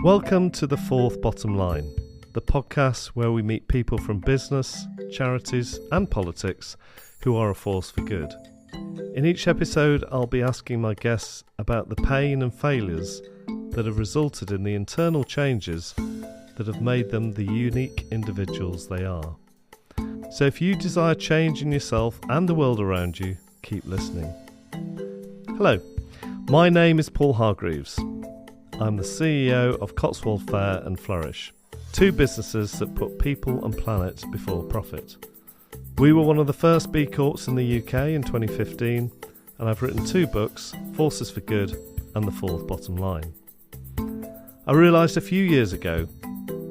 Welcome to The Fourth Bottom Line, the podcast where we meet people from business, charities and politics who are a force for good. In each episode, I'll be asking my guests about the pain and failures that have resulted in the internal changes that have made them the unique individuals they are. So if you desire change in yourself and the world around you, keep listening. Hello, my name is Paul Hargreaves. I'm the CEO of Cotswold Fair and Flourish, two businesses that put people and planet before profit. We were one of the first B Corps in the UK in 2015, and I've written two books, Forces for Good and The Fourth Bottom Line. I realised a few years ago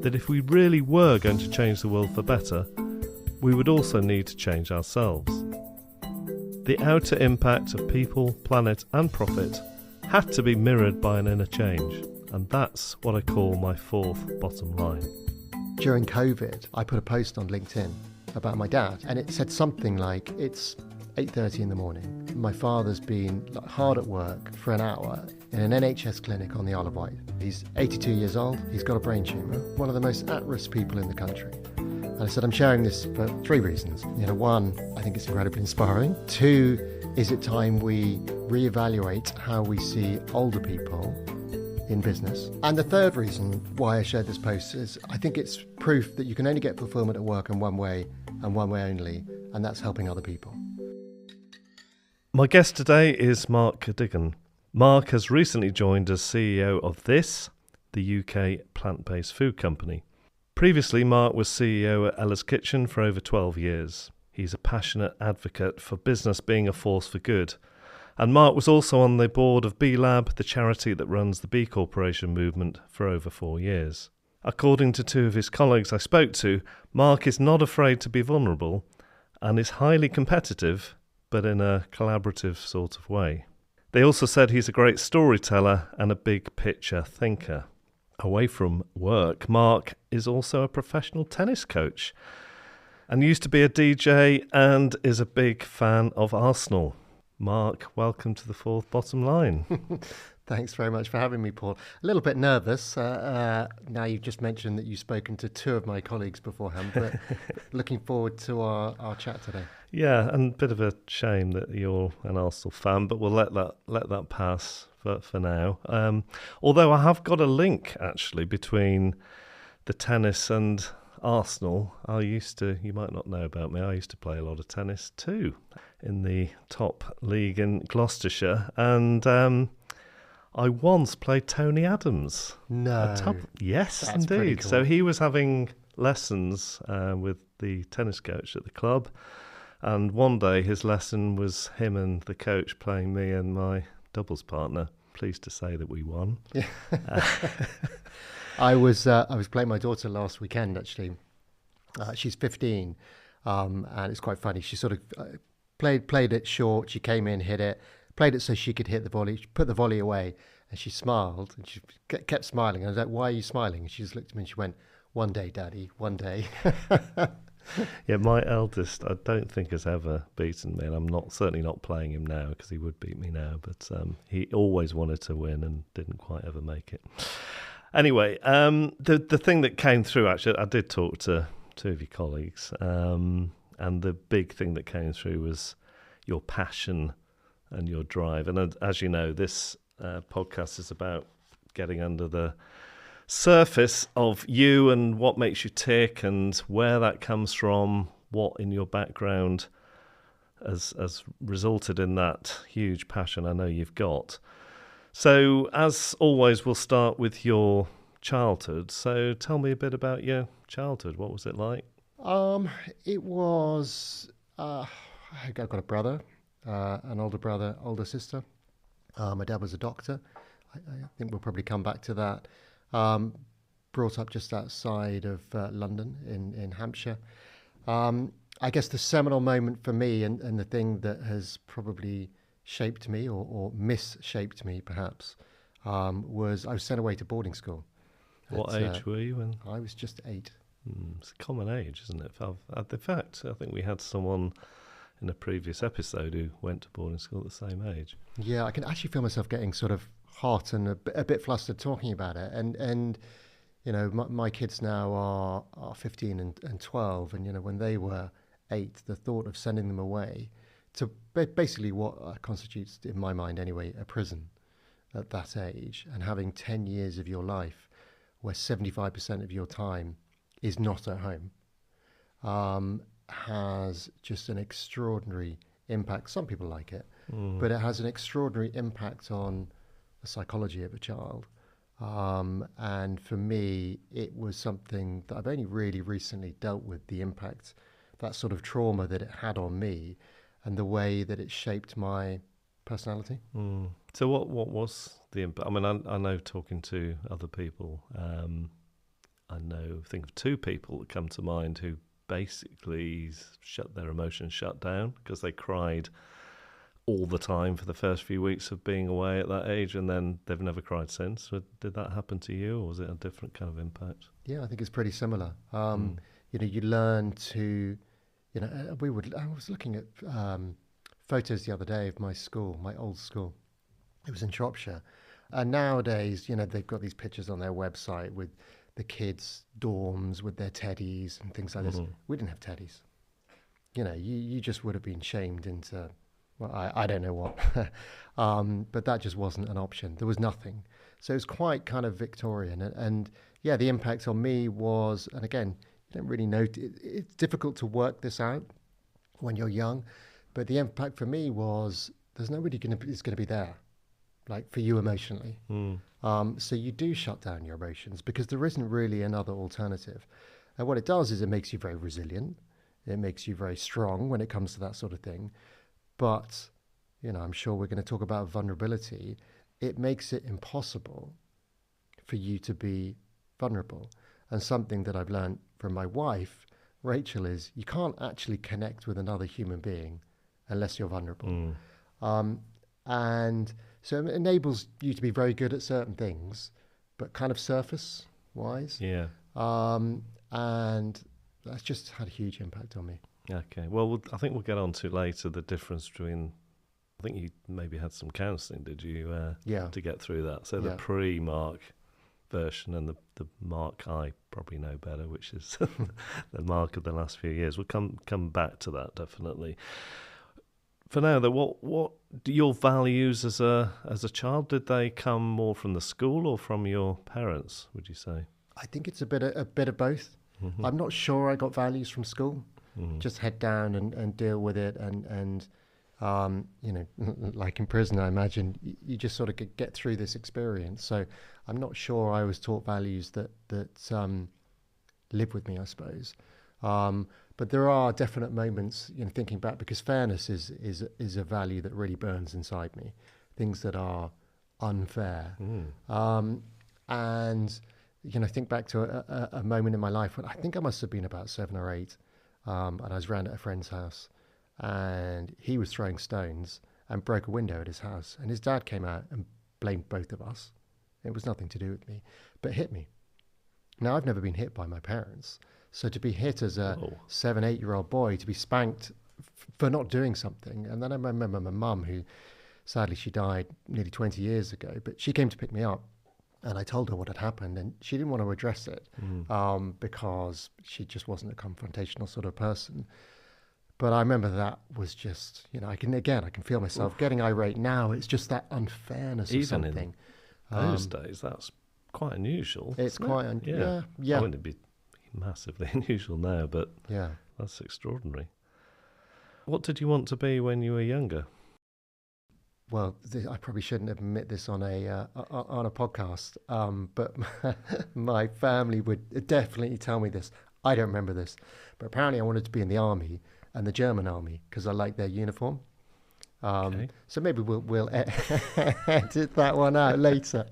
that if we really were going to change the world for better, we would also need to change ourselves. The outer impact of people, planet and profit had to be mirrored by an inner change, and that's what I call my fourth bottom line. During COVID, I put a post on LinkedIn about my dad, and it said something like, it's 8:30 in the morning. My father's been hard at work for an hour in an NHS clinic on the Isle of Wight. He's 82 years old, he's got a brain tumour, one of the most at-risk people in the country. And I said, I'm sharing this for three reasons. One, I think it's incredibly inspiring. Two, is it time we reevaluate how we see older people in business? And the third reason why I shared this post is I think it's proof that you can only get fulfillment at work in one way and one way only, and that's helping other people. My guest today is Mark Cuddigan. Mark has recently joined as CEO of This, the UK plant-based food company. Previously, Mark was CEO at Ella's Kitchen for over 12 years. He's a passionate advocate for business being a force for good. And Mark was also on the board of B Lab, the charity that runs the B Corporation movement, for over 4 years. According to two of his colleagues I spoke to, Mark is not afraid to be vulnerable and is highly competitive, but in a collaborative sort of way. They also said he's a great storyteller and a big picture thinker. Away from work, Mark is also a professional tennis coach and used to be a DJ and is a big fan of Arsenal. Mark, welcome to The Fourth Bottom Line. Thanks very much for having me, Paul. A little bit nervous. Now you've just mentioned that you've spoken to two of my colleagues beforehand, but looking forward to our chat today. Yeah, and a bit of a shame that you're an Arsenal fan, but we'll let that pass for now. Although I have got a link, actually, between the tennis and Arsenal. You might not know about me, I used to play a lot of tennis too in the top league in Gloucestershire, and I once played Tony Adams. No. Yes, that's indeed. Cool. So he was having lessons with the tennis coach at the club, and one day his lesson was him and the coach playing me and my doubles partner. Pleased to say that we won. Yeah. I was playing my daughter last weekend, actually. She's 15, and it's quite funny. She sort of played it short. She came in, hit it, played it so she could hit the volley. She put the volley away, and she smiled, and she kept smiling. I was like, "Why are you smiling?" And she just looked at me and she went, "One day, Daddy, one day." Yeah, my eldest, I don't think has ever beaten me, and I'm certainly not playing him now because he would beat me now. But he always wanted to win and didn't quite ever make it. Anyway, the thing that came through, actually, I did talk to two of your colleagues, and the big thing that came through was your passion and your drive. And as you know, this podcast is about getting under the surface of you and what makes you tick and where that comes from, what in your background has resulted in that huge passion I know you've got. So, as always, we'll start with your childhood. So, tell me a bit about your childhood. What was it like? It was. I've got a brother, an older brother, older sister. My dad was a doctor. I think we'll probably come back to that. Brought up just outside of London in Hampshire. I guess the seminal moment for me and the thing that has probably shaped me or misshaped me perhaps was I was sent away to boarding school. What age were you when? I was just 8. It's a common age, isn't it? In fact, I think we had someone in a previous episode who went to boarding school at the same age. Yeah, I can actually feel myself getting sort of hot and a bit flustered talking about it. And my kids now are 15 and 12, and when they were 8, the thought of sending them away to basically what constitutes, in my mind anyway, a prison at that age, and having 10 years of your life where 75% of your time is not at home, has just an extraordinary impact. Some people like it, but it has an extraordinary impact on the psychology of a child. And for me, it was something that I've only really recently dealt with, the impact, that sort of trauma that it had on me and the way that it shaped my personality. So what was the impact? I mean, I know, talking to other people, think of 2 people that come to mind who basically shut their emotions down because they cried all the time for the first few weeks of being away at that age, and then they've never cried since. So did that happen to you, or was it a different kind of impact? Yeah, I think it's pretty similar. You learn to, I was looking at photos the other day of my school, my old school. It was in Shropshire. And nowadays, they've got these pictures on their website with the kids' dorms with their teddies and things like this. We didn't have teddies. You just would have been shamed into, well, I don't know what. But that just wasn't an option. There was nothing. So it was quite kind of Victorian. And yeah, the impact on me was, and again, you don't really know, it's difficult to work this out when you're young. But the impact for me was there's nobody is going to be there, like for you emotionally. So you do shut down your emotions because there isn't really another alternative. And what it does is it makes you very resilient. It makes you very strong when it comes to that sort of thing. But, I'm sure we're going to talk about vulnerability. It makes it impossible for you to be vulnerable. And something that I've learned from my wife, Rachel, is you can't actually connect with another human being unless you're vulnerable. And so it enables you to be very good at certain things, but kind of surface wise. Yeah. And that's just had a huge impact on me. Okay. Well, I think we'll get on to later the difference between, I think you maybe had some counselling, did you? To get through that. So the pre-Mark version and the Mark I probably know better, which is the Mark of the last few years. We'll come back to that definitely. For now, though, what your values as a child, did they come more from the school or from your parents, would you say? I think it's a bit of both. I'm not sure I got values from school. Just head down and deal with it, and like in prison, I imagine you just sort of get through this experience. So I'm not sure I was taught values that live with me, I suppose. But there are definite moments, thinking back, because fairness is a value that really burns inside me. Things that are unfair. And think back to a moment in my life when I think I must have been about 7 or 8, and I was round at a friend's house, and he was throwing stones and broke a window at his house, and his dad came out and blamed both of us. It was nothing to do with me, but hit me. Now, I've never been hit by my parents, so to be hit as a 7, 8-year-old boy, to be spanked for not doing something. And then I remember my mum, who sadly she died nearly 20 years ago, but she came to pick me up. And I told her what had happened, and she didn't want to address it because she just wasn't a confrontational sort of person. But I remember that was just, I can feel myself getting irate now. It's just that unfairness of something. In those days, that's quite unusual. It's quite unusual. Yeah. I wouldn't be massively unusual now, but yeah, that's extraordinary. What did you want to be when you were younger? Well, I probably shouldn't admit this on a podcast, but my family would definitely tell me this. I don't remember this, but apparently I wanted to be in the army, and the German army, because I liked their uniform. Okay. So maybe we'll edit that one out later.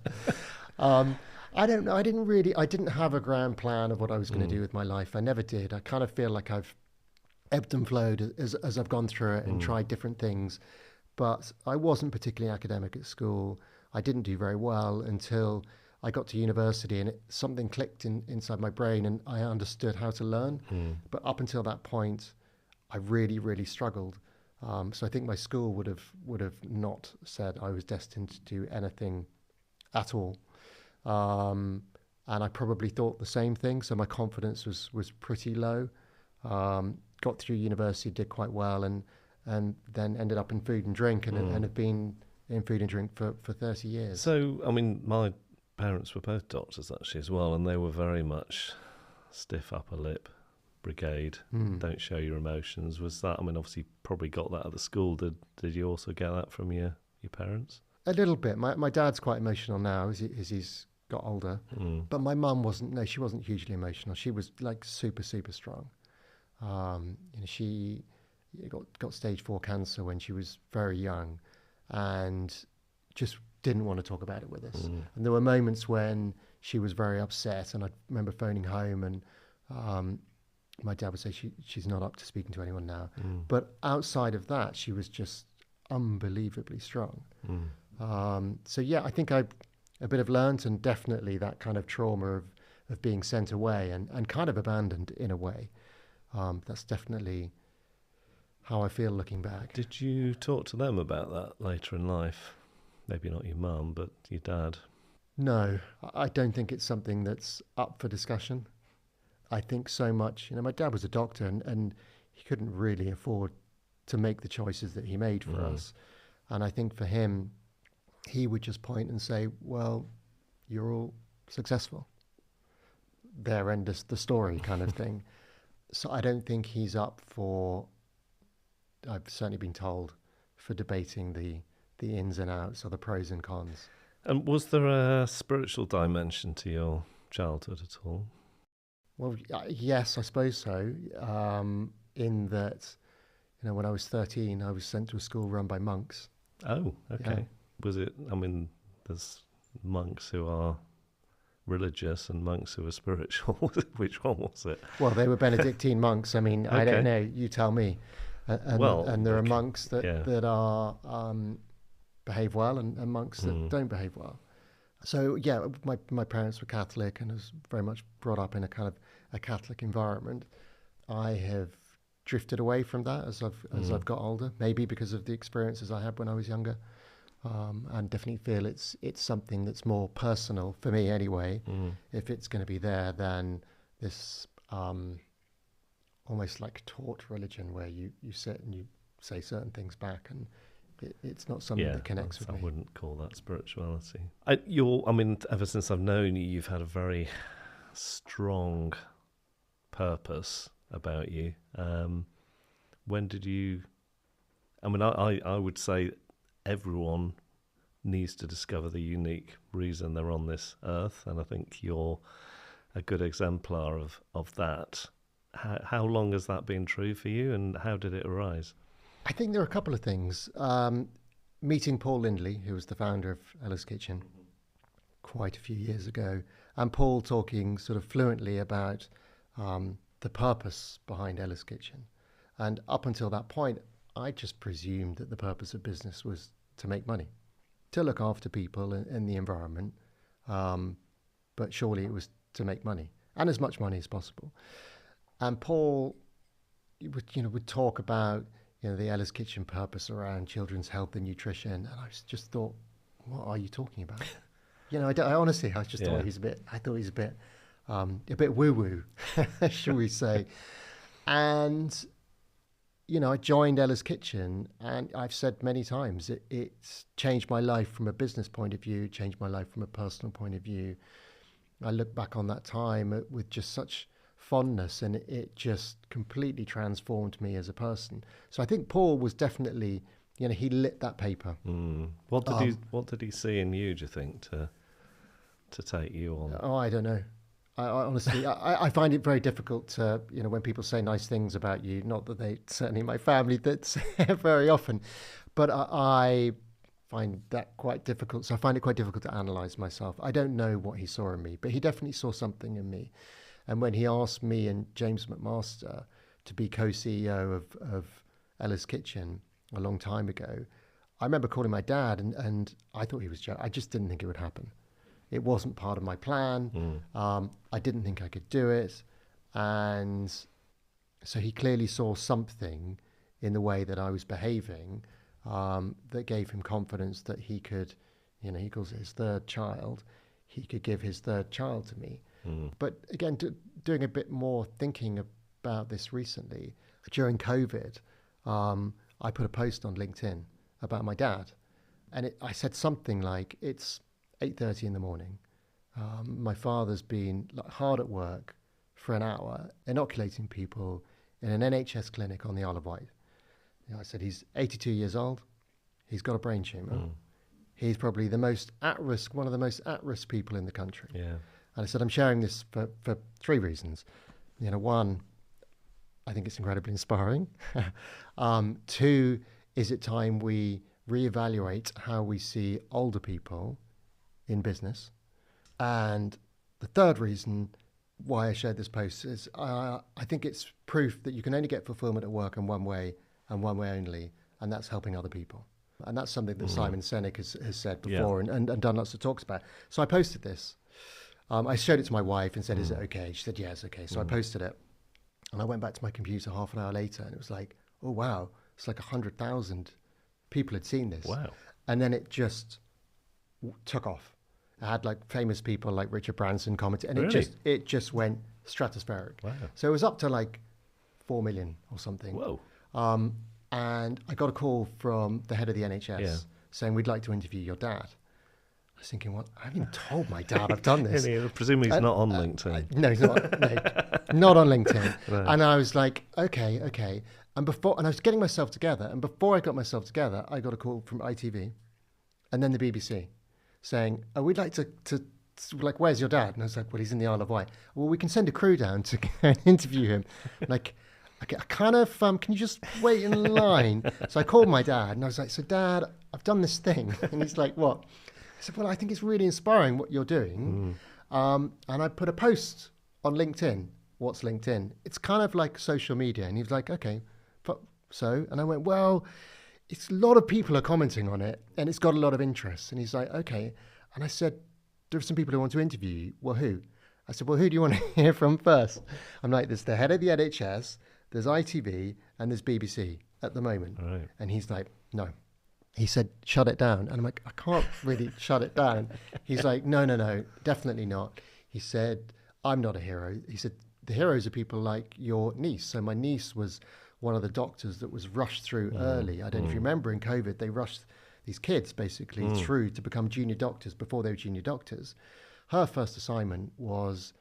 I don't know. I didn't have a grand plan of what I was going to do with my life. I never did. I kind of feel like I've ebbed and flowed as I've gone through it and tried different things. But I wasn't particularly academic at school. I didn't do very well until I got to university, and something clicked inside my brain, and I understood how to learn. But up until that point, I really, really struggled. So I think my school would have not said I was destined to do anything at all. And I probably thought the same thing. So my confidence was pretty low. Got through university, did quite well, and then ended up in food and drink, and have been in food and drink for 30 years. So, I mean, my parents were both doctors actually as well, and they were very much stiff upper lip brigade. Don't show your emotions. Was that, I mean, obviously probably got that at the school. Did you also get that from your parents? A little bit. My dad's quite emotional now as he's got older. But my mum wasn't. No, she wasn't hugely emotional. She was like super strong. She got stage 4 cancer when she was very young, and just didn't want to talk about it with us. And there were moments when she was very upset, and I remember phoning home, and my dad would say she's not up to speaking to anyone now. But outside of that, she was just unbelievably strong. So yeah, I think I a bit of learnt, and definitely that kind of trauma of being sent away and kind of abandoned in a way. That's definitely how I feel looking back. Did you talk to them about that later in life? Maybe not your mum, but your dad? No, I don't think it's something that's up for discussion. I think so much, my dad was a doctor, and he couldn't really afford to make the choices that he made for us. And I think for him, he would just point and say, well, you're all successful. There ends the story kind of thing. So I don't think he's up for, I've certainly been told, for debating the ins and outs or the pros and cons. And was there a spiritual dimension to your childhood at all? Well, yes, I suppose so. In that, when I was 13, I was sent to a school run by monks. Oh, okay. Yeah. Was it, I mean, there's monks who are religious and monks who are spiritual. Which one was it? Well, they were Benedictine monks. I mean, I don't know. You tell me. And there are monks that are behave well, and monks that don't behave well. So yeah, my parents were Catholic, and I was very much brought up in a kind of a Catholic environment. I have drifted away from that as I've got older, maybe because of the experiences I had when I was younger, and definitely feel it's something that's more personal for me anyway. If it's going to be there, than this almost like taught religion where you sit and you say certain things back, and it's not something that connects with me. I wouldn't call that spirituality. I mean, ever since I've known you, you've had a very strong purpose about you. When did you? I mean, I would say everyone needs to discover the unique reason they're on this earth, and I think you're a good exemplar of that. How long has that been true for you, and how did it arise? I think there are a couple of things. Meeting Paul Lindley, who was the founder of Ella's Kitchen, quite a few years ago, and Paul talking sort of fluently about the purpose behind Ella's Kitchen. And up until that point, I just presumed that the purpose of business was to make money, to look after people and the environment. But surely it was to make money, and as much money as possible. And Paul would talk about the Ella's Kitchen purpose around children's health and nutrition, and I just thought, what are you talking about? I honestly, I just thought he's a bit woo-woo, shall we say. And I joined Ella's Kitchen, and I've said many times, it's changed my life from a business point of view, changed my life from a personal point of view. I look back on that time with just such fondness, and it just completely transformed me as a person. So I think Paul was definitely, he lit that paper. What did he see in you, do you think, to take you on? Oh, I don't know. I honestly, I find it very difficult to, when people say nice things about you, not that they, certainly my family, that's very often, but I find that quite difficult. So I find it quite difficult to analyze myself. I don't know what he saw in me, but he definitely saw something in me. And when he asked me and James McMaster to be co-CEO of Ella's Kitchen a long time ago, I remember calling my dad, and I thought he was joking. I just didn't think it would happen. It wasn't part of my plan. I didn't think I could do it. And so he clearly saw something in the way that I was behaving that gave him confidence that he could, he calls it his third child, he could give his third child to me. But again, doing a bit more thinking about this recently, during COVID, I put a post on LinkedIn about my dad. And I said something like, it's 8:30 in the morning. My father's been hard at work for an hour, inoculating people in an NHS clinic on the Isle of Wight. I said, he's 82 years old. He's got a brain tumour. He's probably the most at-risk, one of the most at-risk people in the country. Yeah. And I said, I'm sharing this for three reasons. One, I think it's incredibly inspiring. Two, is it time we reevaluate how we see older people in business? And the third reason why I shared this post is I think it's proof that you can only get fulfillment at work in one way and one way only, and that's helping other people. And that's something that Simon Sinek has said before and done lots of talks about. So I posted this. I showed it to my wife and said, is it okay? She said, yeah, it's okay. So I posted it. And I went back to my computer half an hour later, and it was like, oh, wow, it's like 100,000 people had seen this. Wow. And then it just took off. I had famous people like Richard Branson commenting, and Really? it just went stratospheric. Wow. So it was up to 4 million or something. Whoa. And I got a call from the head of the NHS saying, we'd like to interview your dad. I was thinking, what? I haven't even told my dad I've done this. Presumably he's not on LinkedIn. No, he's not. No, not on LinkedIn. No. And I was like, okay. And I was getting myself together. And before I got myself together, I got a call from ITV and then the BBC saying, oh, we'd like to where's your dad? And I was like, well, he's in the Isle of Wight. Well, we can send a crew down to go and interview him. Okay, I kind of, can you just wait in line? So I called my dad and I was like, so Dad, I've done this thing. And he's like, what? I said, well, I think it's really inspiring what you're doing. And I put a post on LinkedIn. What's LinkedIn? It's kind of like social media. And he was like, okay, so? And I went, well, it's a lot of people are commenting on it and it's got a lot of interest. And he's like, okay. And I said, there are some people who want to interview you. Well, who? I said, well, who do you want to hear from first? I'm like, there's the head of the NHS, there's ITV, and there's BBC at the moment. Right. And he's like, no. He said, shut it down. And I'm like, I can't really shut it down. He's like, no, definitely not. He said, I'm not a hero. He said, the heroes are people like your niece. So my niece was one of the doctors that was rushed through early. I don't know if you remember in COVID, they rushed these kids basically through to become junior doctors before they were junior doctors. Her first assignment was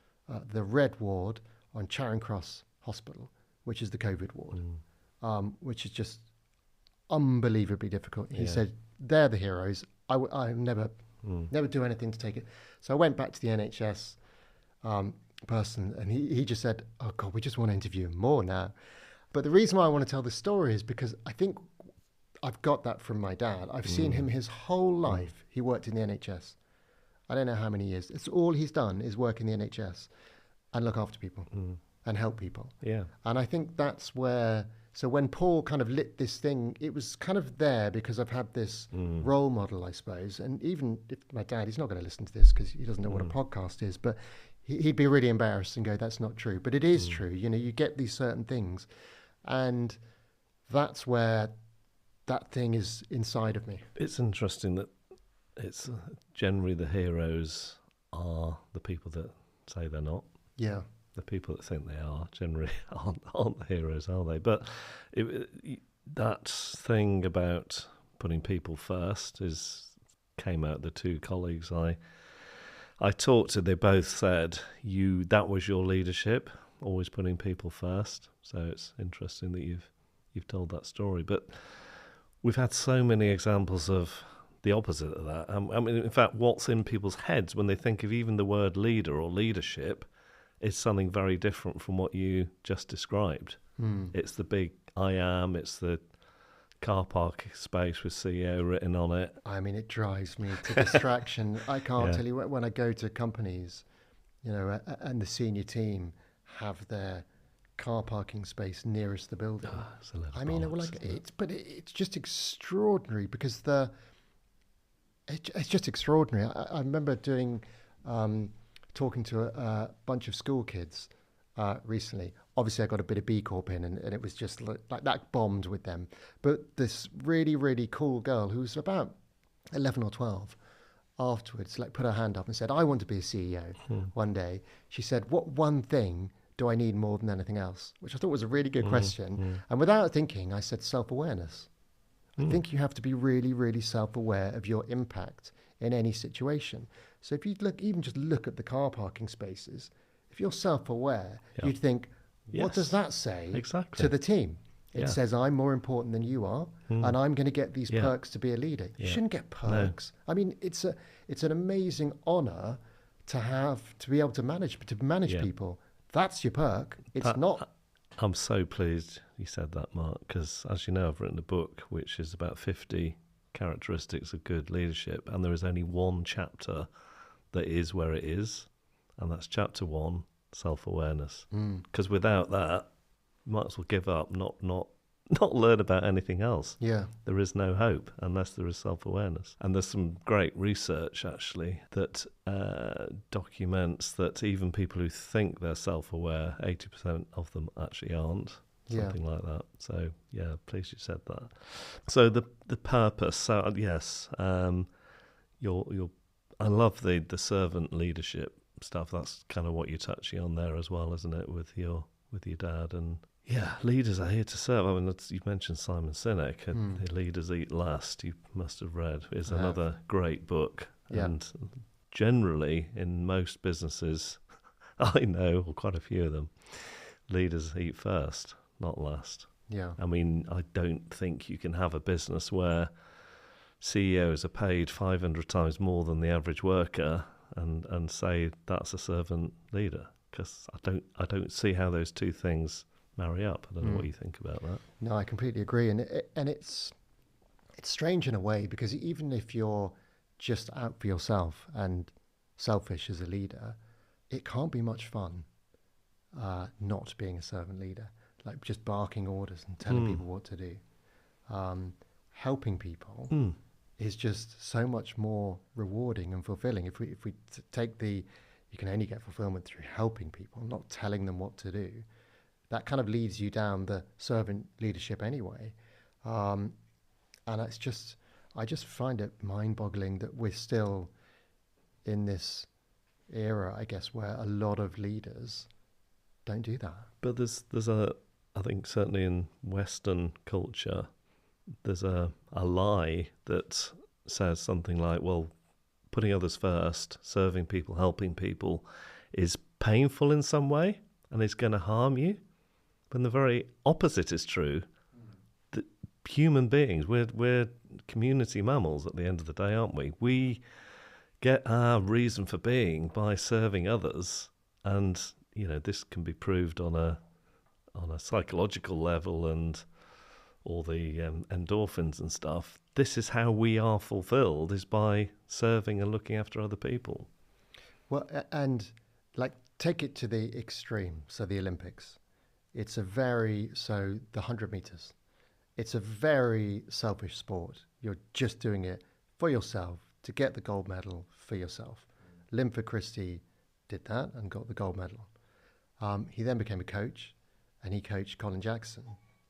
the Red Ward on Charing Cross Hospital, which is the COVID ward, which is just unbelievably difficult. He said, they're the heroes. I never do anything to take it. So I went back to the NHS person and he just said, oh God, we just want to interview him more now. But the reason why I want to tell this story is because I think I've got that from my dad. I've seen him his whole life. He worked in the NHS. I don't know how many years. It's all he's done is work in the NHS and look after people and help people. Yeah. And I think that's where, so when Paul kind of lit this thing, it was kind of there because I've had this role model, I suppose. And even if my dad, he's not going to listen to this because he doesn't know what a podcast is, but he'd be really embarrassed and go, that's not true. But it is true. You know, you get these certain things. And that's where that thing is inside of me. It's interesting that it's generally the heroes are the people that say they're not. Yeah. The people that think they are generally aren't the heroes, are they? But that thing about putting people first came out the two colleagues I talked to. They both said that was your leadership, always putting people first. So it's interesting that you've told that story. But we've had so many examples of the opposite of that. I mean, in fact, what's in people's heads when they think of even the word leader or leadership is something very different from what you just described. It's the big I am, it's the car park space with CEO written on it. I mean, it drives me to distraction. I can't tell you when I go to companies, you know, and the senior team have their car parking space nearest the building. I mean, it's just extraordinary because it's just extraordinary. I remember talking to a bunch of school kids recently. Obviously, I got a bit of B Corp in, and it was just like that bombed with them. But this really, really cool girl who's about 11 or 12, afterwards, like put her hand up and said, I want to be a CEO one day. She said, what one thing do I need more than anything else? Which I thought was a really good question. And without thinking, I said self-awareness. I think you have to be really, really self-aware of your impact in any situation. So if you just look at the car parking spaces, if you're self-aware, you'd think, what does that say to the team? It says I'm more important than you are, and I'm going to get these perks to be a leader. You shouldn't get perks. No. I mean, it's an amazing honor to be able to manage people. That's your perk. It's not. I'm so pleased you said that, Mark, because as you know, I've written a book which is about 50 characteristics of good leadership, and there is only one chapter that is where it is, and that's chapter 1, self-awareness. Because without that, you might as well give up, not learn about anything else. Yeah. There is no hope unless there is self-awareness. And there's some great research, actually, that documents that even people who think they're self-aware, 80% of them actually aren't. Something like that. So, yeah, pleased you said that. So the purpose. So, yes, I love the servant leadership stuff. That's kind of what you're touching on there as well, isn't it, with your dad? And yeah, leaders are here to serve. I mean, you mentioned Simon Sinek, and Leaders Eat Last, you must have read, is another great book. Yeah. And generally, in most businesses, I know, or quite a few of them, leaders eat first, not last. Yeah. I mean, I don't think you can have a business where CEOs are paid 500 times more than the average worker and say that's a servant leader, because I don't see how those two things marry up. I don't know what you think about that. No, I completely agree, and it's strange in a way, because even if you're just out for yourself and selfish as a leader, it can't be much fun not being a servant leader, like just barking orders and telling people what to do. Helping people is just so much more rewarding and fulfilling. If we take you can only get fulfillment through helping people, not telling them what to do. That kind of leads you down the servant leadership anyway. And I just find it mind-boggling that we're still in this era, I guess, where a lot of leaders don't do that. But there's I think certainly in Western culture, there's a lie that says something like, well, putting others first, serving people, helping people is painful in some way and is going to harm you. When the very opposite is true. That human beings, we're community mammals at the end of the day, aren't we? We get our reason for being by serving others, and this can be proved on a psychological level, and all the endorphins and stuff. This is how we are fulfilled, is by serving and looking after other people. Well, and take it to the extreme. So the Olympics. It's the 100 meters. It's a very selfish sport. You're just doing it for yourself to get the gold medal for yourself. Linford Christie did that and got the gold medal. He then became a coach, and he coached Colin Jackson,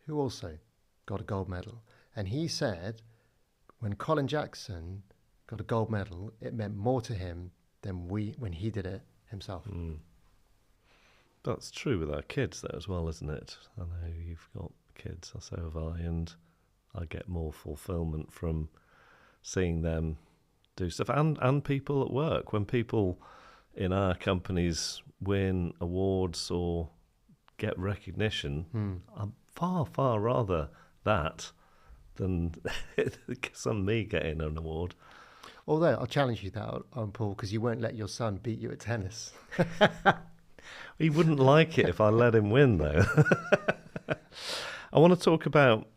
who also got a gold medal. And he said when Colin Jackson got a gold medal, it meant more to him than when he did it himself. That's true with our kids, though, as well, isn't it? I know you've got kids, so have I, and I get more fulfillment from seeing them do stuff. And people at work. When people in our companies win awards or get recognition, I'm far, far rather that than me getting an award. Although I'll challenge you that, Paul, because you won't let your son beat you at tennis. He wouldn't like it if I let him win, though. I want to talk about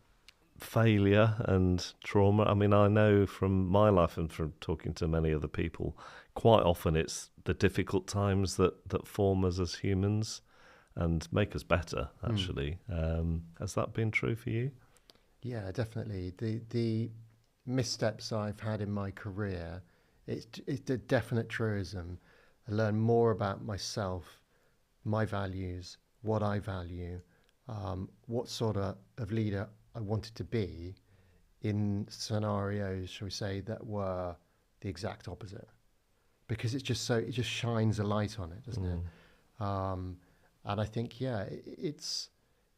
failure and trauma. I mean, I know from my life and from talking to many other people, quite often it's the difficult times that form us as humans and make us better, actually. Has that been true for you? Yeah, definitely. The missteps I've had in my career, it's a definite truism. I learn more about myself, my values, what I value, what sort of leader I wanted to be in scenarios, shall we say, that were the exact opposite, because it just shines a light on it, doesn't it? And I think, it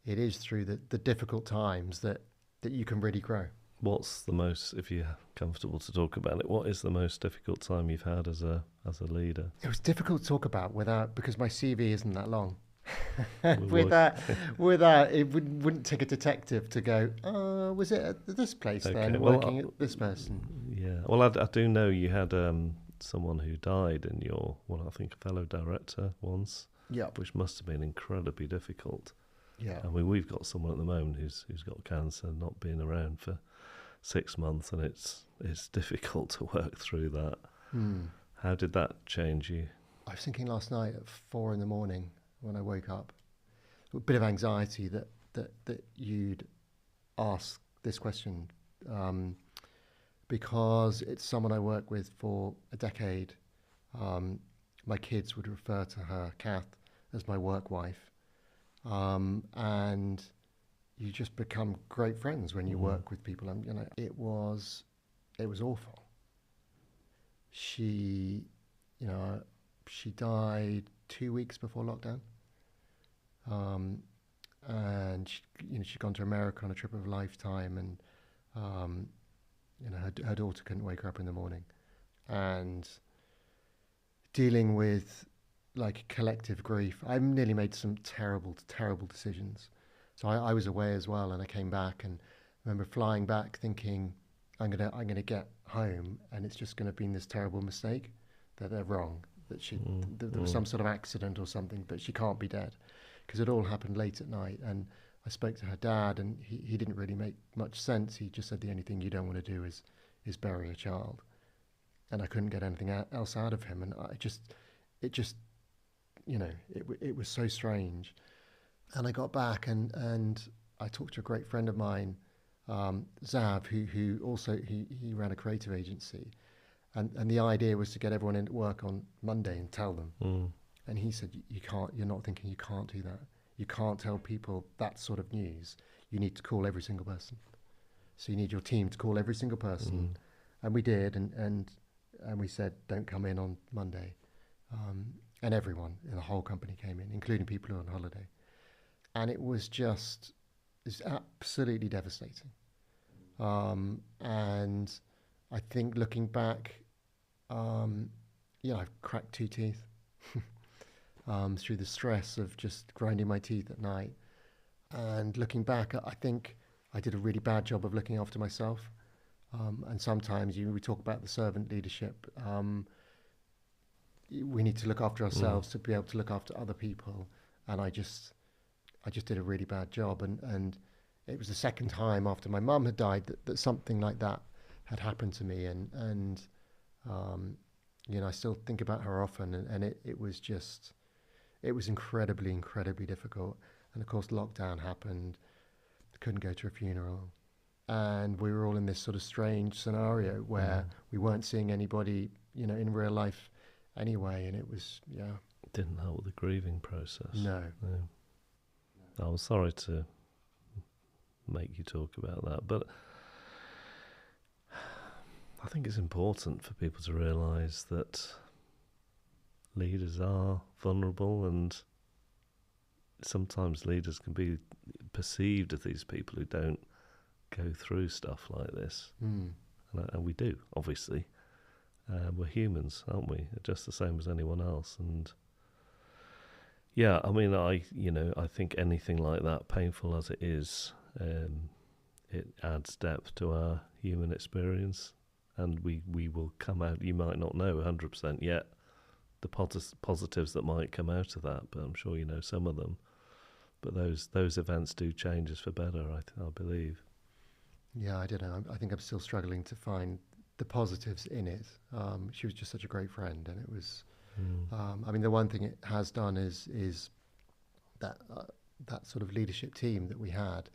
is through the difficult times that you can really grow. What's the most, if you're comfortable to talk about it, what is the most difficult time you've had as a leader? It was difficult to talk about because my CV isn't that long. Without it wouldn't take a detective to go, oh, was it at this place then, working at this person? Yeah. Well, I do know you had someone who died in your, I think a fellow director once. Yeah. Which must have been incredibly difficult. Yeah. I mean, we've got someone at the moment who's got cancer, not been around for 6 months, and it's difficult to work through that. How did that change you? I was thinking last night at 4 a.m. when I woke up, a bit of anxiety that you'd ask this question, because it's someone I worked with for a decade. My kids would refer to her, Kath, as my work wife, and you just become great friends when you work with people. And it was awful. She died 2 weeks before lockdown, and she'd gone to America on a trip of a lifetime, and her daughter couldn't wake her up in the morning, and dealing with like collective grief. I nearly made some terrible decisions. So I was away as well, and I came back, and I remember flying back thinking, I'm gonna get home, and it's just gonna be this terrible mistake, that they're wrong, that there was some sort of accident or something, but she can't be dead, because it all happened late at night. And I spoke to her dad, and he didn't really make much sense. He just said the only thing you don't want to do is bury a child, and I couldn't get anything else out of him, and it was so strange. And I got back, and I talked to a great friend of mine, Zav, who also he ran a creative agency, and the idea was to get everyone into work on Monday and tell them. And he said, you can't do that. You can't tell people that sort of news. You need to call every single person. So you need your team to call every single person. And we did, and we said, don't come in on Monday. And everyone in the whole company came in, including people who were on holiday. And it's absolutely devastating. And I think looking back, I've cracked 2 teeth through the stress of just grinding my teeth at night. And looking back, I think I did a really bad job of looking after myself. And sometimes we talk about the servant leadership. We need to look after ourselves to be able to look after other people. And I just did a really bad job. And it was the second time after my mum had died that something like that had happened to me. And I still think about her often. And it was incredibly, incredibly difficult. And of course, lockdown happened. I couldn't go to a funeral. And we were all in this sort of strange scenario where we weren't seeing anybody, in real life anyway. And it was, It didn't help with the grieving process. No. I was sorry to make you talk about that, but I think it's important for people to realise that leaders are vulnerable, and sometimes leaders can be perceived as these people who don't go through stuff like this. And we do, obviously. We're humans, aren't we? Just the same as anyone else. And yeah, I mean, I think anything like that, painful as it is, it adds depth to our human experience, and we will come out. You might not know 100% yet the positives that might come out of that, but I'm sure you know some of them. But those events do change us for better, I believe. Yeah, I don't know. I think I'm still struggling to find the positives in it. She was just such a great friend, and it was. I mean, the one thing it has done is that sort of leadership team that we had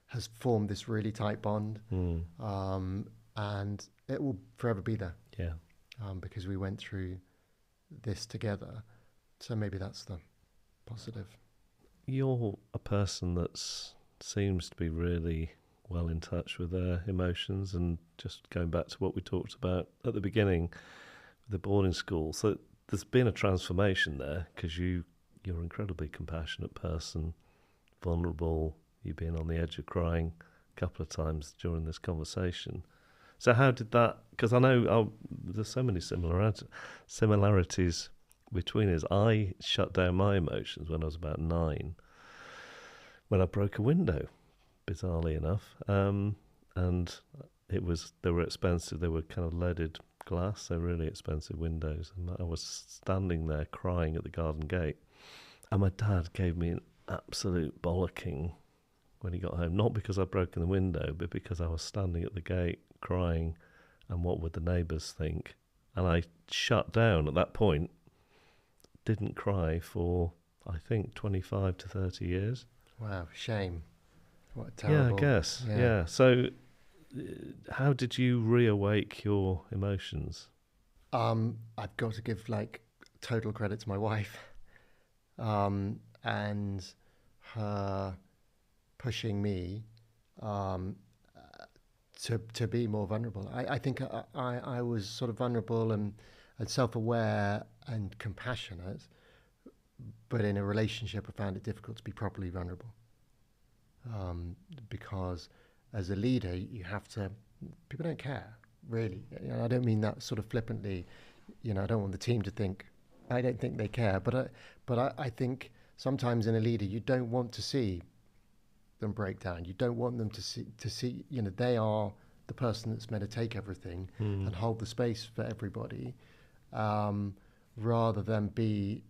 has formed this really tight bond, and it will forever be there. Yeah. Because we went through this together, so maybe that's the positive. You're a person that seems to be really well in touch with their emotions. And just going back to what we talked about at the beginning, the boarding school. So there's been a transformation there, because you're an incredibly compassionate person, vulnerable. You've been on the edge of crying a couple of times during this conversation. So how did that, because I know there's so many similarities between us. I shut down my emotions when I was about 9, when I broke a window, bizarrely enough. And they were expensive. They were kind of leaded glass, so really expensive windows. And I was standing there crying at the garden gate. And my dad gave me an absolute bollocking when he got home. Not because I'd broken the window, but because I was standing at the gate crying, and what would the neighbours think? And I shut down at that point, didn't cry for, I think, 25 to 30 years. Wow, shame. What a terrible... Yeah, I guess. Yeah. So how did you reawake your emotions? I've got to give total credit to my wife, and her pushing me to be more vulnerable. I think I was sort of vulnerable and self-aware and compassionate, but in a relationship I found it difficult to be properly vulnerable, because as a leader you have to, people don't care really. I don't mean that sort of flippantly. I don't want the team to think, I don't think they care, but I think sometimes in a leader you don't want to see them break down. You don't want them to see they are the person that's meant to take everything and hold the space for everybody, rather than be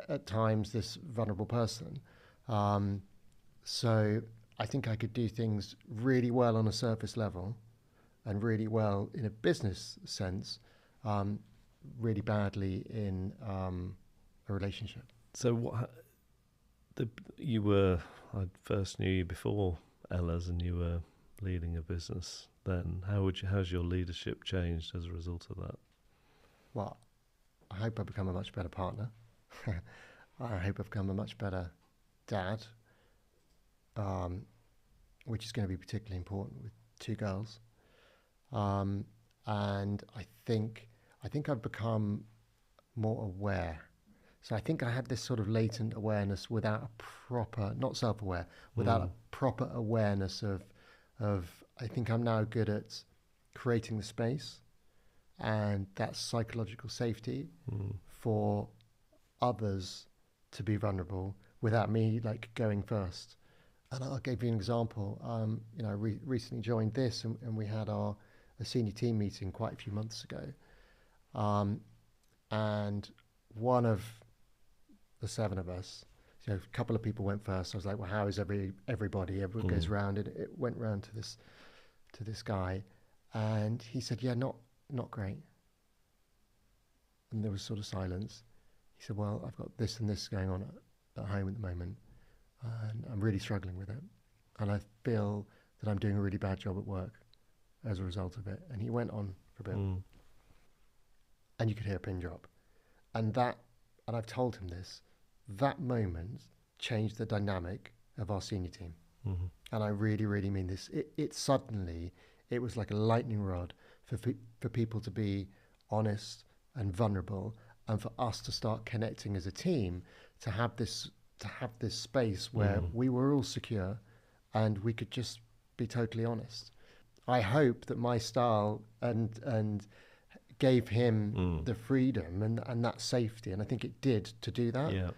at times this vulnerable person. So I think I could do things really well on a surface level and really well in a business sense, really badly in a relationship. So I first knew you before Ella's, and you were leading a business then. How's your leadership changed as a result of that? Well, I hope I've become a much better partner. I hope I've become a much better dad, which is going to be particularly important with 2 girls. And I think I've become more aware. So I think I had this sort of latent awareness without a proper, not self-aware, without a proper awareness of, I think I'm now good at creating the space and that psychological safety for others to be vulnerable without me going first. And I'll give you an example. I recently joined this, and we had a senior team meeting quite a few months ago. And one of the 7 of us, a couple of people went first. I was like, well, how is everybody? Everyone goes round, and it went round to this guy, and he said, yeah, not great. And there was sort of silence. He said, well, I've got this and this going on at home at the moment, and I'm really struggling with it, and I feel that I'm doing a really bad job at work as a result of it. And he went on for a bit, and you could hear a pin drop, and I've told him this. That moment changed the dynamic of our senior team. And I really, really mean this. It suddenly, it was like a lightning rod for people to be honest and vulnerable, and for us to start connecting as a team, to have this space where we were all secure and we could just be totally honest. I hope that my style and gave him the freedom and that safety, and I think it did to do that.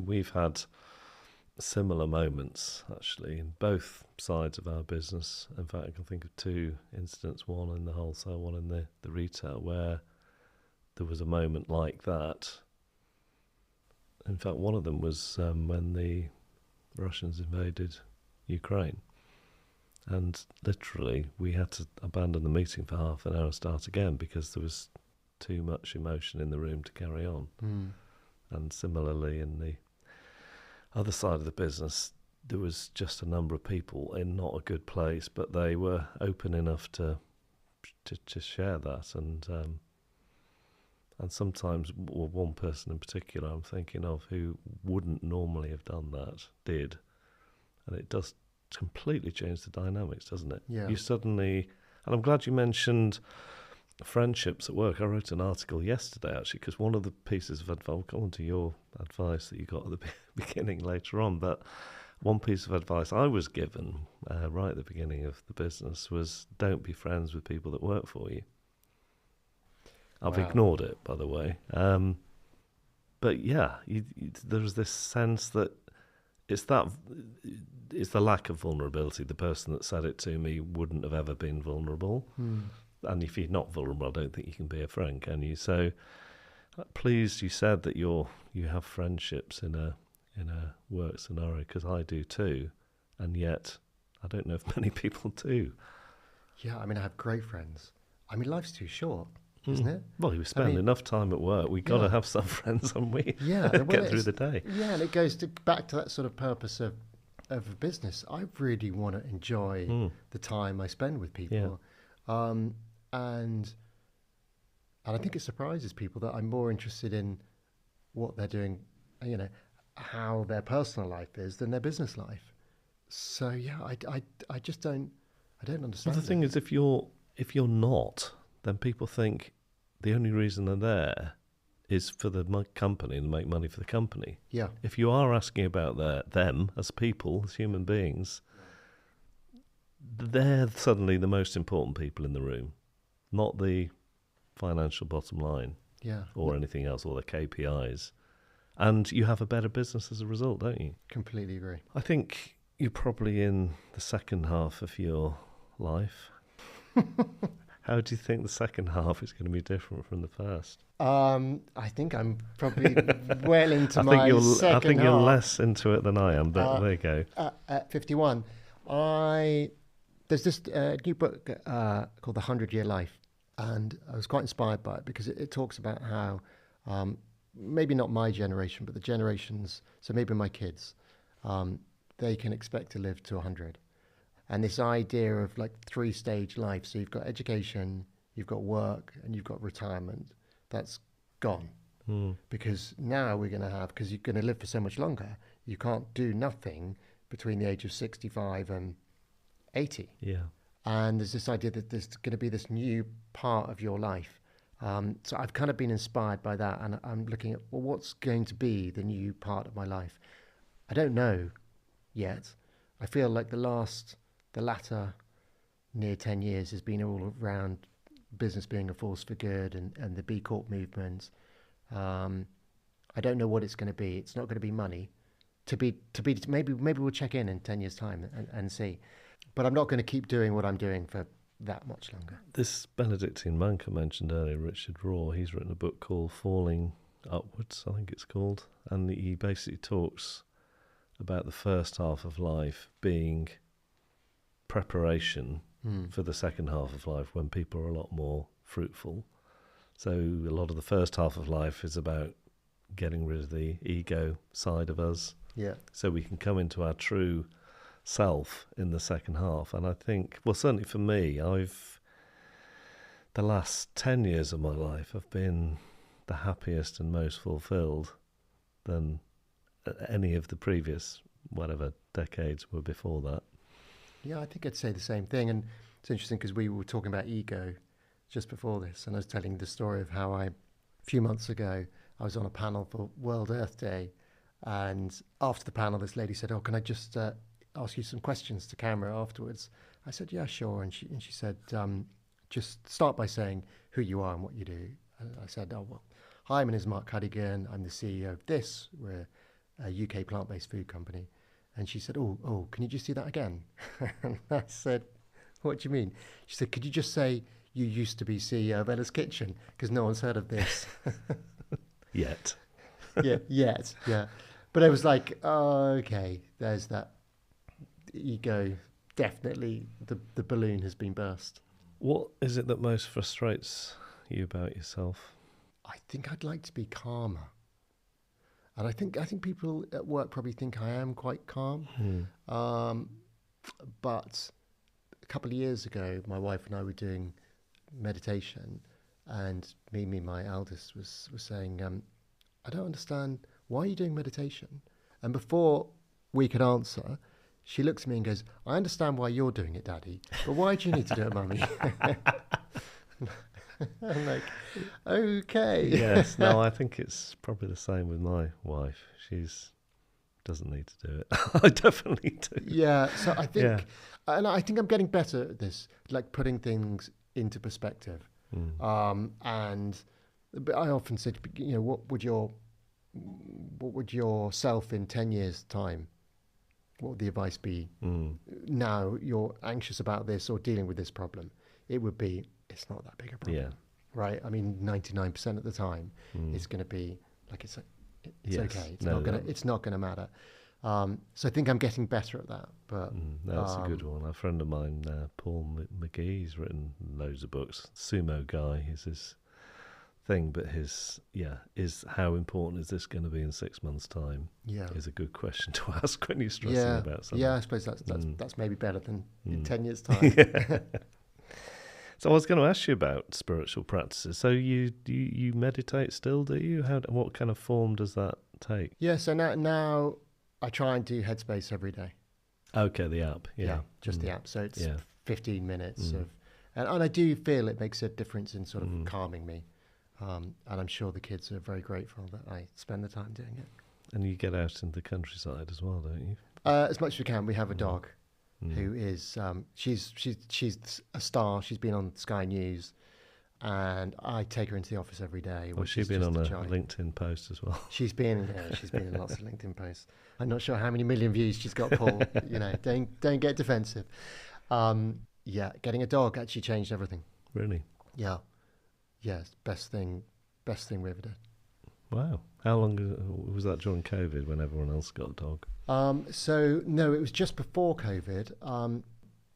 We've had similar moments actually in both sides of our business. In fact, I can think of 2 incidents, one in the wholesale, one in the retail, where there was a moment like that. In fact, one of them was when the Russians invaded Ukraine. And literally, we had to abandon the meeting for half an hour and start again because there was too much emotion in the room to carry on. And similarly, in the other side of the business, there was just a number of people in not a good place, but they were open enough to share that. And sometimes one person in particular I'm thinking of who wouldn't normally have done that did. And it does completely change the dynamics, doesn't it? Yeah. You suddenly, and I'm glad you mentioned friendships at work. I wrote an article yesterday, actually, because one of the pieces of advice, I'll go on to your advice that you got at the beginning later on, but one piece of advice I was given right at the beginning of the business was don't be friends with people that work for you. I've ignored it, by the way. But yeah, there's this sense that it's the lack of vulnerability. The person that said it to me wouldn't have ever been vulnerable. And if you're not vulnerable, I don't think you can be a friend, can you? So pleased you said that you have friendships in a work scenario, because I do too, and yet I don't know if many people do. Yeah, I mean, I have great friends. I mean, life's too short, isn't it? Well, we spend enough time at work. We've got to have some friends, haven't we? Yeah, get through the day. Yeah, and it goes back to that sort of purpose of a business. I really want to enjoy the time I spend with people. Yeah. And I think it surprises people that I'm more interested in what they're doing, how their personal life is than their business life. So yeah, I just don't understand. Well, the thing is, if you're not, then people think the only reason they're there is for the company and make money for the company. Yeah. If you are asking about them as people, as human beings, they're suddenly the most important people in the room, not the financial bottom line. Yeah. Or anything else, or the KPIs. And you have a better business as a result, don't you? Completely agree. I think you're probably in the second half of your life. How do you think the second half is going to be different from the first? I think I'm probably well into my second half. I think you're less into it than I am, but there you go. At 51, there's this new book called The 100-Year Life, and I was quite inspired by it because it talks about how maybe not my generation, but the generations, so maybe my kids, they can expect to live to 100. And this idea of like 3-stage life. So you've got education, you've got work, and you've got retirement. That's gone. Because now we're going to have, because you're going to live for so much longer, you can't do nothing between the age of 65 and 80. Yeah. And there's this idea that there's going to be this new part of your life. So I've kind of been inspired by that, and I'm looking at, well, what's going to be the new part of my life? I don't know yet. I feel like the latter near 10 years has been all around business being a force for good and the B Corp movement. I don't know what it's going to be. It's not going to be money. Maybe we'll check in 10 years' time and see. But I'm not going to keep doing what I'm doing for that much longer. This Benedictine monk I mentioned earlier, Richard Raw, he's written a book called Falling Upwards, I think it's called. And he basically talks about the first half of life being preparation for the second half of life, when people are a lot more fruitful. So a lot of the first half of life is about getting rid of the ego side of us, so we can come into our true self in the second half. And I think, well, certainly for me, the last 10 years of my life have been the happiest and most fulfilled than any of the previous whatever decades were before that. Yeah, I think I'd say the same thing. And it's interesting because we were talking about ego just before this, and I was telling the story of how a few months ago I was on a panel for World Earth Day, and after the panel this lady said, "Oh, can I just ask you some questions to camera afterwards?" I said, "Yeah, sure." And she said, "Just start by saying who you are and what you do." And I said, "Oh, well, hi, my name is Mark Cuddigan. I'm the CEO of this. We're a UK plant-based food company." And she said, oh, can you just do that again? And I said, "What do you mean?" She said, "Could you just say you used to be CEO of Ella's Kitchen? Because no one's heard of this." Yet. Yeah. But it was like, oh, okay, there's that ego. Definitely the balloon has been burst. What is it that most frustrates you about yourself? I think I'd like to be calmer. And I think people at work probably think I am quite calm. But a couple of years ago, my wife and I were doing meditation, and Mimi, my eldest, was saying, "I don't understand, why are you doing meditation?" And before we could answer, She looks at me and goes, I understand why you're doing it, Daddy, but why do you need to do it, Mummy? I'm like, okay. Yes, no, I think it's probably the same with my wife. She's doesn't need to do it. I definitely do. Yeah, so I think, and I think I'm getting better at this, like putting things into perspective. And but I often said, you know, what would yourself in 10 years' time, what would the advice be? Now you're anxious about this or dealing with this problem. It would be, it's not that big a problem, right? I mean, 99% of the time, it's going to be like it's okay. It's not gonna matter. So I think I'm getting better at that. But that's a good one. A friend of mine, Paul McGee, he's written loads of books. Sumo guy is his thing, but is how important is this going to be in 6 months' time? Yeah, is a good question to ask when you're stressing about something. Yeah, I suppose that's maybe better than in 10 years' time. So I was going to ask you about spiritual practices. So you meditate still, do you? What kind of form does that take? Yeah, so now I try and do Headspace every day. Okay, the app. Yeah, just the app. So it's 15 minutes of, and I do feel it makes a difference in sort of calming me. And I'm sure the kids are very grateful that I spend the time doing it. And you get out in the countryside as well, don't you? As much as we can. We have a dog. Who is she's a star. She's been on Sky News, and I take her into the office every day. Well, she's been on a LinkedIn post as well. She's been in lots of LinkedIn posts. I'm not sure how many million views she's got, Paul. You know, don't get defensive. Getting a dog actually changed everything. Really? Yeah. Yes, best thing we ever did. Wow. How long was that during COVID when everyone else got a dog? So, no, it was just before COVID.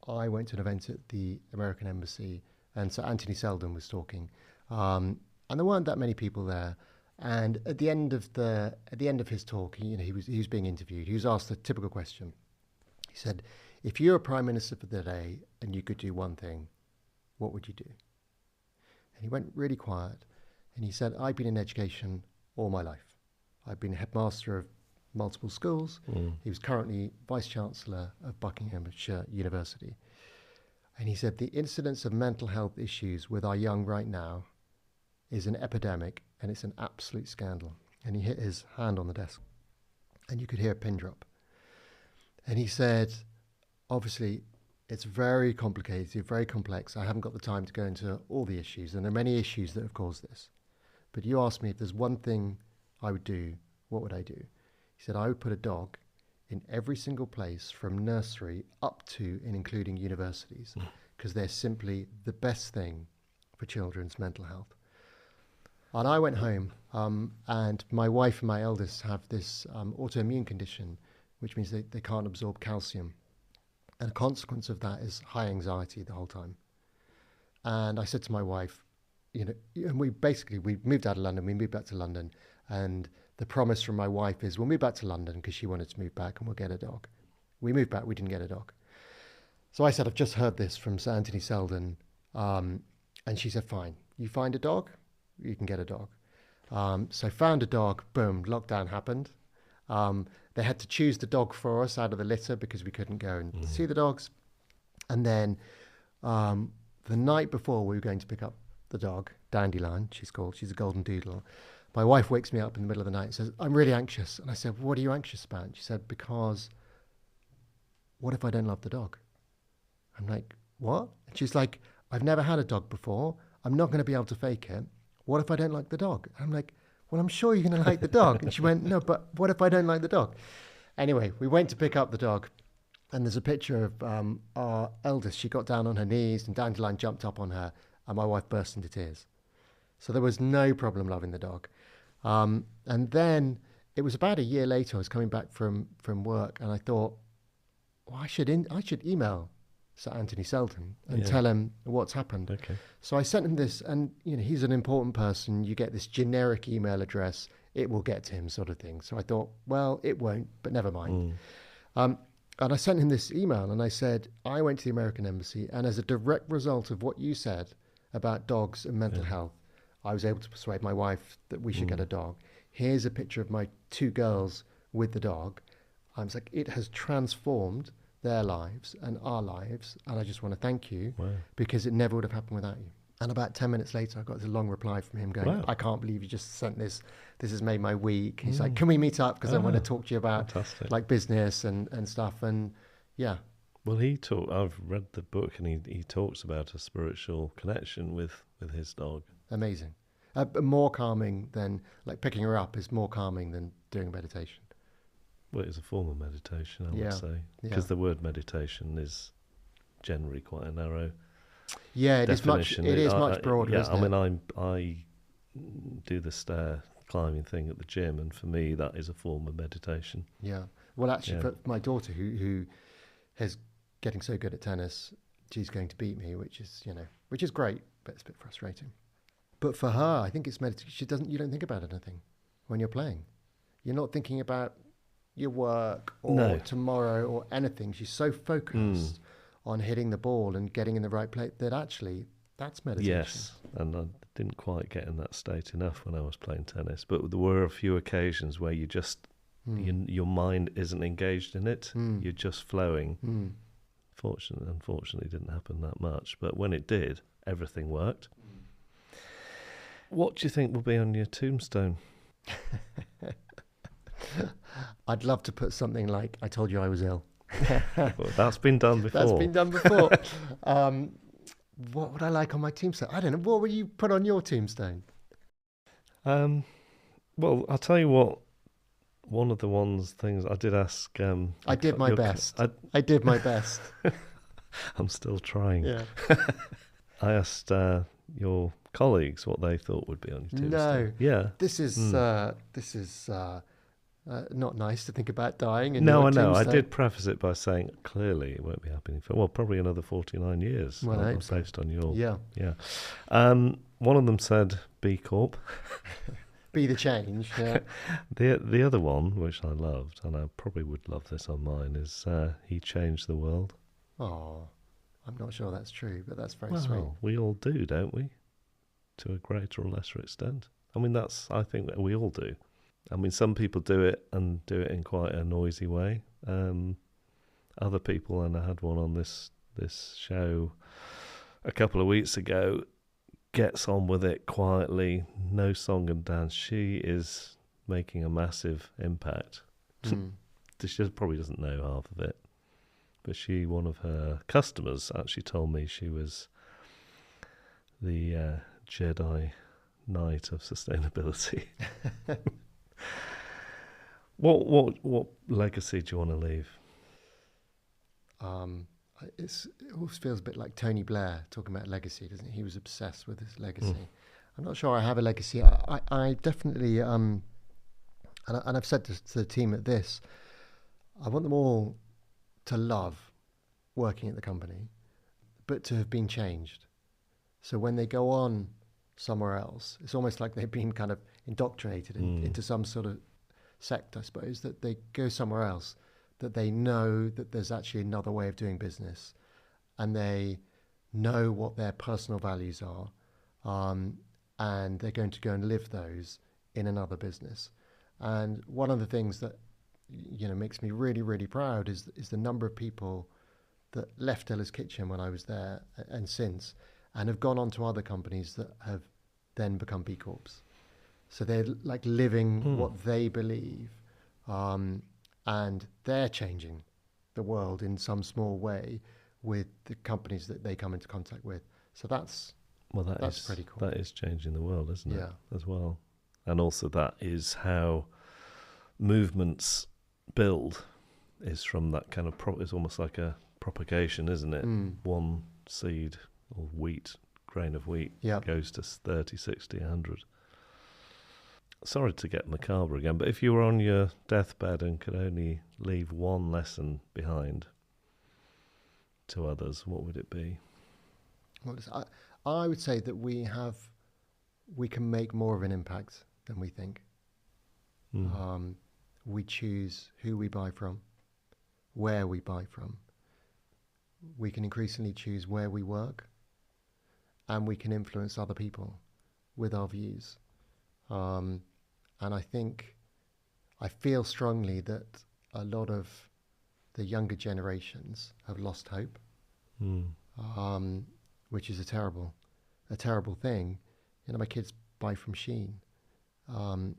I went to an event at the American Embassy, and so Anthony Seldon was talking. And there weren't that many people there. And at the end of his talk, he was being interviewed. He was asked the typical question. He said, if you're a prime minister for the day and you could do one thing, what would you do? And he went really quiet. And he said, I've been in education all my life. I've been headmaster of multiple schools. He was currently Vice-Chancellor of Buckinghamshire University. And he said, the incidence of mental health issues with our young right now is an epidemic, and it's an absolute scandal. And he hit his hand on the desk, and you could hear a pin drop. And he said, obviously, it's very complicated, very complex. I haven't got the time to go into all the issues, and there are many issues that have caused this. But you asked me if there's one thing I would do, what would I do? He said, I would put a dog in every single place from nursery up to and including universities, because they're simply the best thing for children's mental health. And I went home, and my wife and my eldest have this autoimmune condition, which means they can't absorb calcium. And a consequence of that is high anxiety the whole time. And I said to my wife, and we moved out of London, we moved back to London, and the promise from my wife is we'll move back to London because she wanted to move back and we'll get a dog. We moved back, we didn't get a dog. So I said, I've just heard this from Sir Anthony Seldon. And she said, fine, you find a dog, you can get a dog. So I found a dog, boom, lockdown happened. They had to choose the dog for us out of the litter because we couldn't go and see the dogs. And then the night before we were going to pick up the dog, Dandelion, she's a golden doodle. My wife wakes me up in the middle of the night and says, I'm really anxious. And I said, what are you anxious about? And she said, because what if I don't love the dog? I'm like, what? And she's like, I've never had a dog before. I'm not going to be able to fake it. What if I don't like the dog? I'm like, well, I'm sure you're going to like the dog. And she went, no, but what if I don't like the dog? Anyway, we went to pick up the dog. And there's a picture of our eldest. She got down on her knees and Dandelion jumped up on her. And my wife burst into tears. So there was no problem loving the dog. And then it was about a year later, I was coming back from work and I thought, well, I should email Sir Anthony Seldon and tell him what's happened. Okay. So I sent him this, and he's an important person. You get this generic email address, it will get to him sort of thing. So I thought, well, it won't, but never mind. And I sent him this email and I said, I went to the American Embassy and as a direct result of what you said about dogs and mental health, I was able to persuade my wife that we should get a dog. Here's a picture of my two girls with the dog. I was like, it has transformed their lives and our lives, and I just want to thank you Wow. because it never would have happened without you. And about 10 minutes later, I got this long reply from him going, Wow. I can't believe you just sent this. This has made my week. He's like, can we meet up? Because I want to talk to you about Fantastic. like business and stuff. And yeah. Well, I've read the book, and he talks about a spiritual connection with his dog. Amazing. More calming than, like, picking her up is more calming than doing meditation. Well, it's a form of meditation, I would say. Yeah. Because the word meditation is generally quite a narrow Yeah, definition. It is much broader, yeah, isn't it? I do the stair climbing thing at the gym, and for me, that is a form of meditation. Yeah. Well, actually, Yeah. for my daughter, who is getting so good at tennis, she's going to beat me, which is great, but it's a bit frustrating. But for her, I think it's meditation. You don't think about anything when you're playing. You're not thinking about your work or tomorrow or anything. She's so focused on hitting the ball and getting in the right place that actually that's meditation. Yes, and I didn't quite get in that state enough when I was playing tennis, but there were a few occasions where you just, your mind isn't engaged in it, you're just flowing. Unfortunately, it didn't happen that much, but when it did, everything worked. What do you think will be on your tombstone? I'd love to put something like, I told you I was ill. Well, that's been done before. That's been done before. What would I like on my tombstone? I don't know. What would you put on your tombstone? Well, I'll tell you what. One of the things I did ask. I did my best. I did my best. I'm still trying. Yeah. I asked your colleagues what they thought would be on your tombstone. No. Yeah. This is not nice to think about dying. No, I know. I did preface it by saying clearly it won't be happening for probably another 49 years. Well, I hope based on your yeah. One of them said B Corp. Be the change. Yeah. The other one, which I loved, and I probably would love this on mine, is he changed the world. Oh, I'm not sure that's true, but that's very sweet. Well, we all do, don't we? To a greater or lesser extent. I mean, I think that we all do. I mean, some people do it in quite a noisy way. Other people, and I had one on this show a couple of weeks ago, gets on with it quietly, no song and dance. She is making a massive impact. She probably doesn't know half of it. But one of her customers actually told me she was the Jedi Knight of sustainability. What legacy do you want to leave? It always feels a bit like Tony Blair talking about legacy, doesn't it? He was obsessed with his legacy. I'm not sure I have a legacy. I definitely, and I've said this to the team at this, I want them all to love working at the company, but to have been changed. So when they go on somewhere else, it's almost like they've been kind of indoctrinated into some sort of sect, I suppose, that they go somewhere else, that they know that there's actually another way of doing business, and they know what their personal values are, and they're going to go and live those in another business. And one of the things that makes me really, really proud is the number of people that left Ella's Kitchen when I was there and since, and have gone on to other companies that have then become B Corps. So they're like living what they believe, and they're changing the world in some small way with the companies that they come into contact with. So that's pretty cool. That is changing the world, isn't it? Yeah. As well. And also that is how movements build, is from that kind of it's almost like a propagation, isn't it? One seed or grain of wheat goes to 30, 60, 100. Sorry to get macabre again, but if you were on your deathbed and could only leave one lesson behind to others, what would it be? I would say that we can make more of an impact than we think. We choose who we buy from, where we buy from. We can increasingly choose where we work, and we can influence other people with our views. And I feel strongly that a lot of the younger generations have lost hope, which is a terrible thing. You know, my kids buy from Shein, and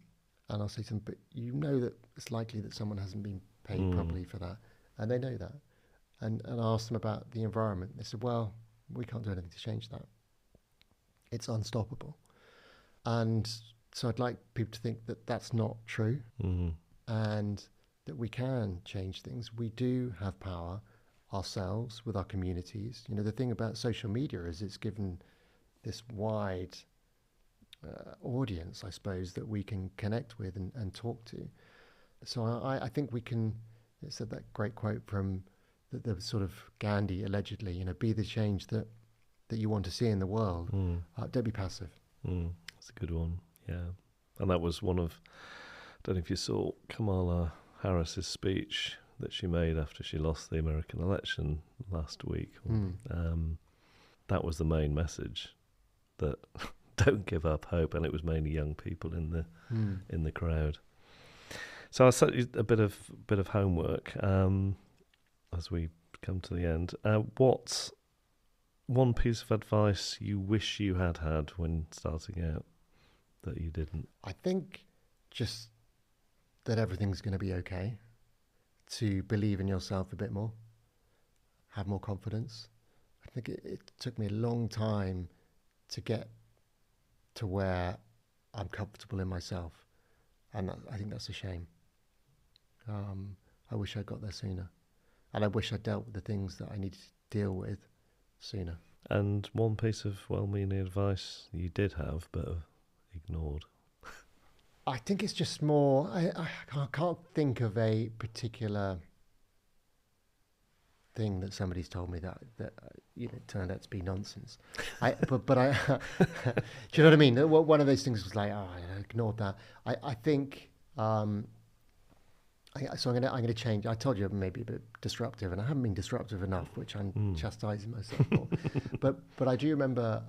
I'll say to them, but you know that it's likely that someone hasn't been paid properly for that, and they know that. And I asked them about the environment. They said, well, we can't do anything to change that. It's unstoppable. And so I'd like people to think that that's not true, and that we can change things. We do have power ourselves with our communities. You know, the thing about social media is it's given this wide audience, I suppose, that we can connect with and talk to. So I think we can, it said that great quote from the sort of Gandhi, allegedly, you know, be the change that you want to see in the world. Don't be passive. That's a good one, yeah. And that was one of, I don't know if you saw Kamala Harris's speech that she made after she lost the American election last week. That was the main message, that don't give up hope, and it was mainly young people in the crowd. So I set you a bit of homework as we come to the end. What's one piece of advice you wish you had when starting out that you didn't? I think just that everything's going to be okay, to believe in yourself a bit more, have more confidence. I think it took me a long time to get to where I'm comfortable in myself, and I think that's a shame. I wish I got there sooner, and I wish I dealt with the things that I needed to deal with sooner. And one piece of well-meaning advice you did have but ignored? I think it's just more, I can't think of a particular thing that somebody's told me that you know, turned out to be nonsense. But I do you know what I mean? One of those things was like, I ignored that. I think so I'm going to change. I told you I'm maybe a bit disruptive, and I haven't been disruptive enough, which I'm chastising myself for. But I do remember,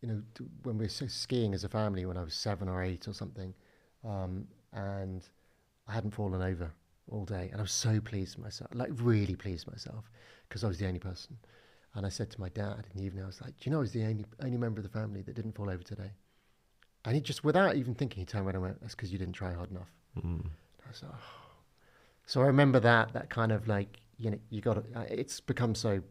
you know, when we were skiing as a family when I was 7 or 8 or something, and I hadn't fallen over all day, and I was so pleased with myself, like really pleased with myself, because I was the only person. And I said to my dad in the evening, I was like, do you know I was the only member of the family that didn't fall over today? And he just, without even thinking, he turned around and went, that's because you didn't try hard enough. I was like, oh. So I remember that kind of like, you know, you got to, it's become so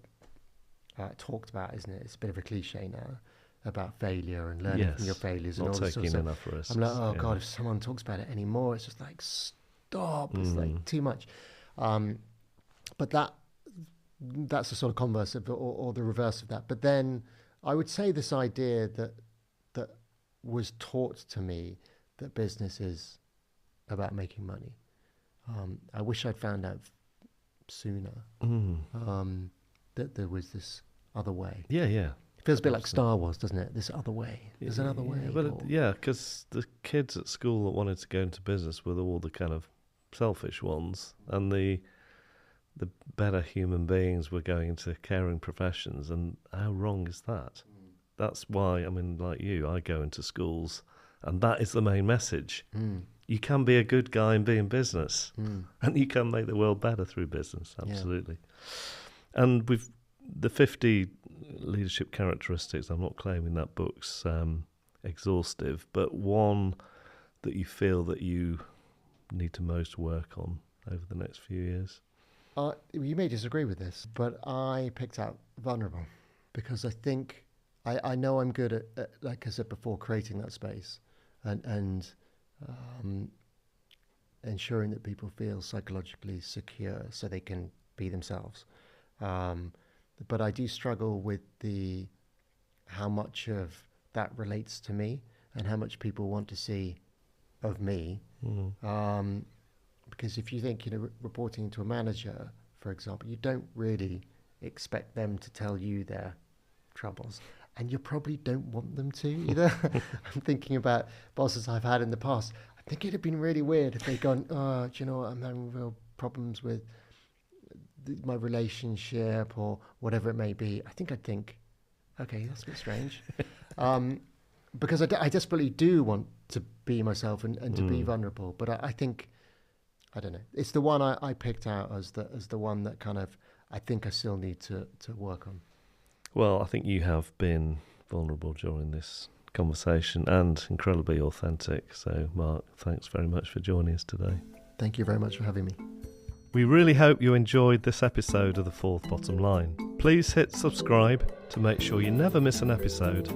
talked about, isn't it? It's a bit of a cliche now about failure and learning from your failures and all this sort of stuff. Enough risks. I'm like, oh God, if someone talks about it anymore, it's just like, stop. It's like too much. But that's the sort of converse of, or the reverse of that. But then I would say this idea that was taught to me, that business is about making money. I wish I'd found out sooner that there was this other way. Yeah. It feels a bit like Star Wars, doesn't it? This other way. There's another way. Because the kids at school that wanted to go into business were all the kind of selfish ones, and the better human beings were going into caring professions. And how wrong is that? That's why, I mean, like you, I go into schools, and that is the main message. You can be a good guy and be in business, and you can make the world better through business. Absolutely. Yeah. And with the 50 leadership characteristics, I'm not claiming that book's exhaustive, but one that you feel that you need to most work on over the next few years? You may disagree with this, but I picked out vulnerable, because I think I know I'm good at, like I said before, creating that space and ensuring that people feel psychologically secure so they can be themselves. But I do struggle with how much of that relates to me and how much people want to see of me. Because if you think, you know, reporting to a manager, for example, you don't really expect them to tell you their troubles, and you probably don't want them to either. I'm thinking about bosses I've had in the past. I think it'd have been really weird if they'd gone, oh, do you know what, I'm having real problems with my relationship or whatever it may be. I think I'd think, okay, that's a bit strange. Because I desperately do want to be myself and to be vulnerable. But I think I don't know. It's the one I picked out as the one that kind of I think I still need to work on. Well, I think you have been vulnerable during this conversation and incredibly authentic. So, Mark, thanks very much for joining us today. Thank you very much for having me. We really hope you enjoyed this episode of The Fourth Bottom Line. Please hit subscribe to make sure you never miss an episode,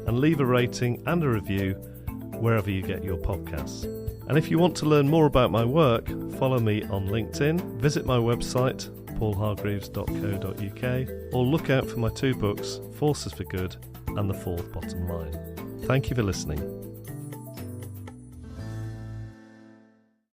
and leave a rating and a review wherever you get your podcasts. And if you want to learn more about my work, follow me on LinkedIn, visit my website paulhargreaves.co.uk, or look out for my 2 books, Forces for Good and The Fourth Bottom Line. Thank you for listening.